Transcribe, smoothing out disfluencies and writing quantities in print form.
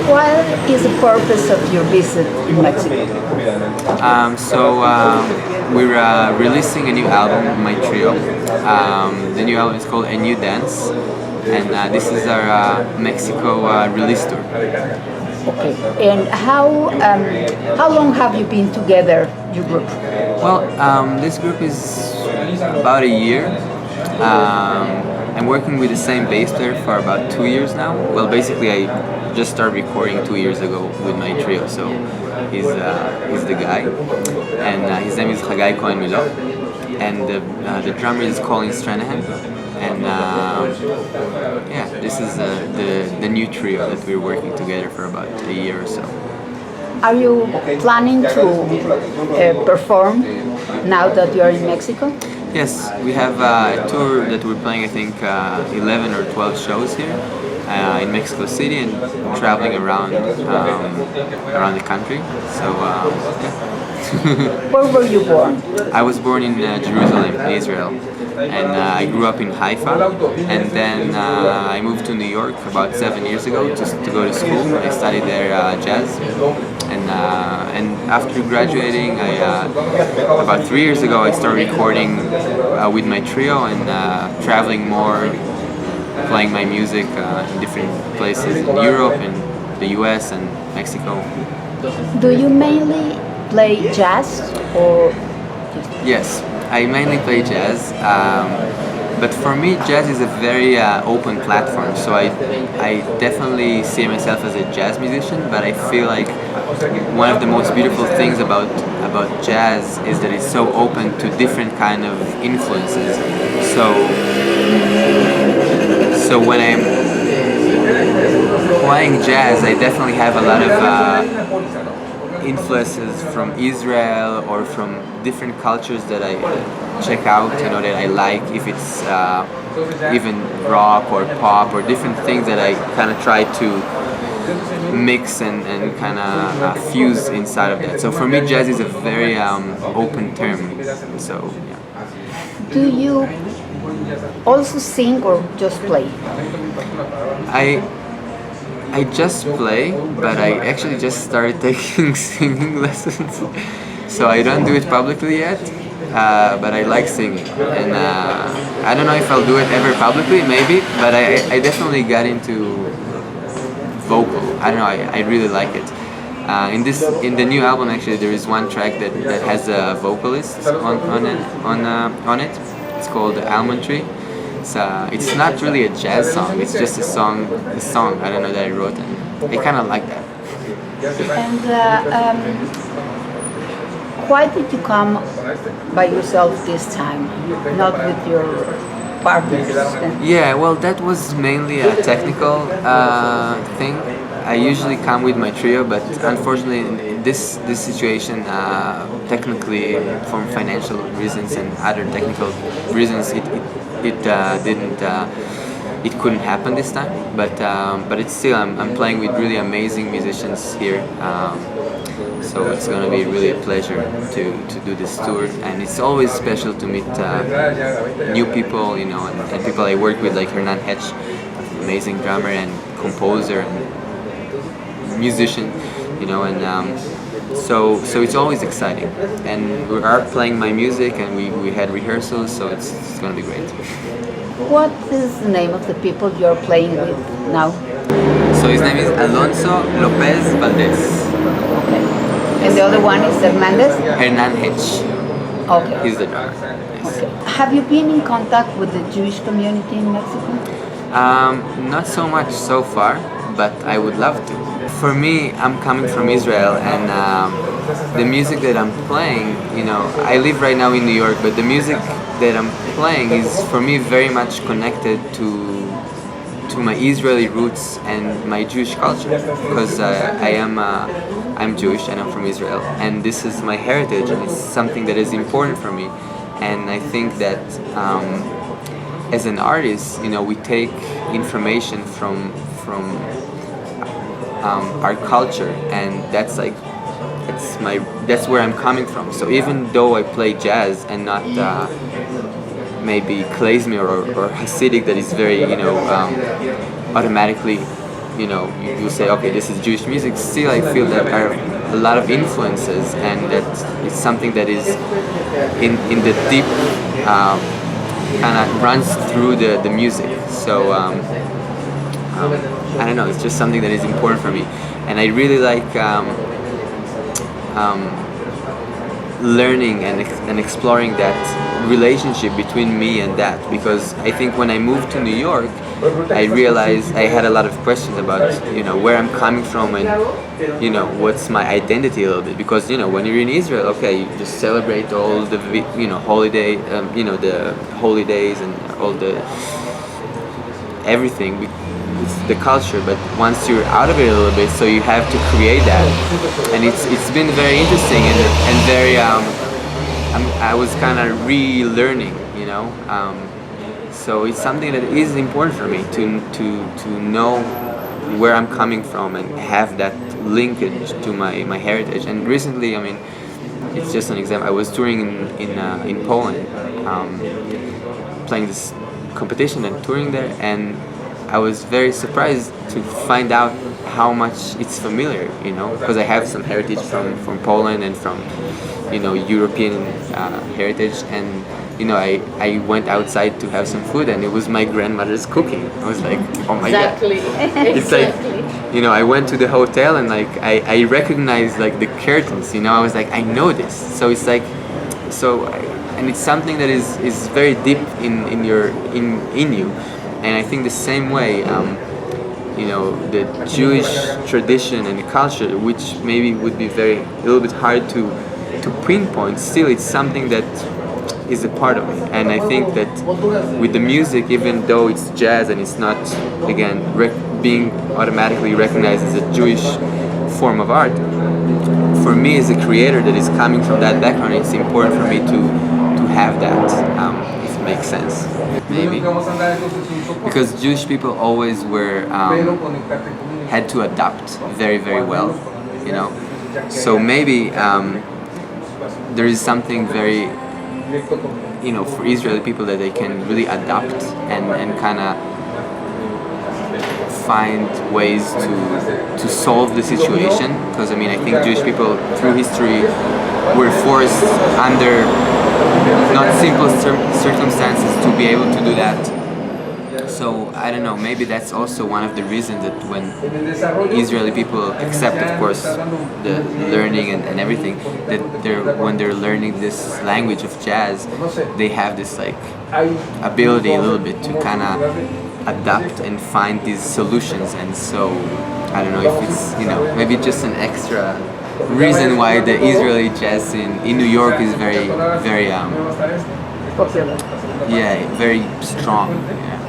What is the purpose of your visit in Mexico? We're releasing a new album, my trio. The new album is called A New Dance, and this is our Mexico release tour. Okay. And how long have you been together, your group? Well, this group is about a year. I'm working with the same bass player for about 2 years now. Well, basically, I just started recording 2 years ago with my trio, so he's the guy, and his name is Milo, and the drummer is Colin Stranahan, and yeah, this is the new trio that we're working together for about a year or so. Are you planning to perform now that you are in Mexico? Yes, we have a tour that we're playing, I think 11 or 12 shows here in Mexico City and traveling around the country. So, yeah. Where were you born? I was born in Jerusalem, in Israel, and I grew up in Haifa, and then I moved to New York about 7 years ago to go to school. I studied there jazz, and after graduating, about 3 years ago, I started recording with my trio and traveling more, playing my music in different places in Europe and the US and Mexico. Do you mainly play jazz or? Yes, I mainly play jazz, but for me jazz is a very open platform, so I definitely see myself as a jazz musician, but I feel like one of the most beautiful things about jazz is that it's so open to different kind of influences. So when I'm playing jazz, I definitely have a lot of influences from Israel or from different cultures that I check out, that I like, if it's even rock or pop or different things that I kind of try to mix and kind of fuse inside of that. So for me, jazz is a very open term. So yeah. Do you also sing or just play? I just play, but I actually just started taking singing lessons. So I don't do it publicly yet, but I like singing, and I don't know if I'll do it ever publicly, maybe, but I definitely got into vocal. I don't know, I really like it. In the new album, actually, there is one track that has a vocalist on it. It's called Almond Tree. It's not really a jazz song. It's just a song I don't know that I wrote, and I kind of like that. And why did you come by yourself this time, not with your partners? Yeah, well, that was mainly a technical thing. I usually come with my trio, but unfortunately, in this situation, technically, from financial reasons and other technical reasons, it couldn't happen this time. But it's still, I'm playing with really amazing musicians here. So it's going to be really a pleasure to do this tour, and it's always special to meet new people, and people I work with, like Hernan Hetch, amazing drummer and composer and musician, and so it's always exciting. And we are playing my music, and we had rehearsals, so it's going to be great. What is the name of the people you're playing with now? So his name is Alonso Lopez Valdez. Okay. And the other one is Hernandez? Hernan Hetch. Okay. He's the drummer. Yes. Okay. Have you been in contact with the Jewish community in Mexico? Not so much so far, but I would love to. For me, I'm coming from Israel, and the music that I'm playing, I live right now in New York, but the music that I'm playing is for me very much connected to my Israeli roots and my Jewish culture, because I'm Jewish and I'm from Israel, and this is my heritage, and it's something that is important for me. And I think that as an artist, we take information from our culture, and that's where I'm coming from. So even though I play jazz and not maybe klezmer or Hasidic, that is very automatically you say, okay, this is Jewish music, still I feel that there are a lot of influences, and that it's something that is in the deep, kind of runs through the music. So I don't know, it's just something that is important for me, and I really like learning and exploring that relationship between me and that, because I think when I moved to New York, I realized I had a lot of questions about where I'm coming from, and what's my identity a little bit, because when you're in Israel, okay, you just celebrate all the holiday, the holidays and all the everything. It's the culture, but once you're out of it a little bit, so you have to create that, and it's been very interesting and very I was kind of relearning, so it's something that is important for me to know where I'm coming from and have that linkage to my heritage. And recently, I mean, it's just an example. I was touring in Poland, playing this competition and touring there, and I was very surprised to find out how much it's familiar, because I have some heritage from Poland and from, European heritage, and I went outside to have some food, and it was my grandmother's cooking. I was like, oh my god! It's like, I went to the hotel and like I recognized like the curtains. I was like, I know this. So it's like, and it's something that is very deep in you. And I think the same way, the Jewish tradition and culture, which maybe would be a little bit hard to pinpoint, still it's something that is a part of me. And I think that with the music, even though it's jazz and it's not, again, being automatically recognized as a Jewish form of art, for me as a creator that is coming from that background, it's important for me to have that, if it makes sense. Maybe because Jewish people always had to adapt very, very well, so maybe there is something very, for Israeli people, that they can really adapt and kind of find ways to solve the situation, because I mean, I think Jewish people through history were forced under not simple circumstances to be able to do that. So I don't know, maybe that's also one of the reasons that when Israeli people accept, of course, the learning and everything, that when they're learning this language of jazz, they have this like ability a little bit to kind of adapt and find these solutions. And so I don't know if it's maybe just an extra reason why the Israeli jazz in New York is very, very very strong. Yeah.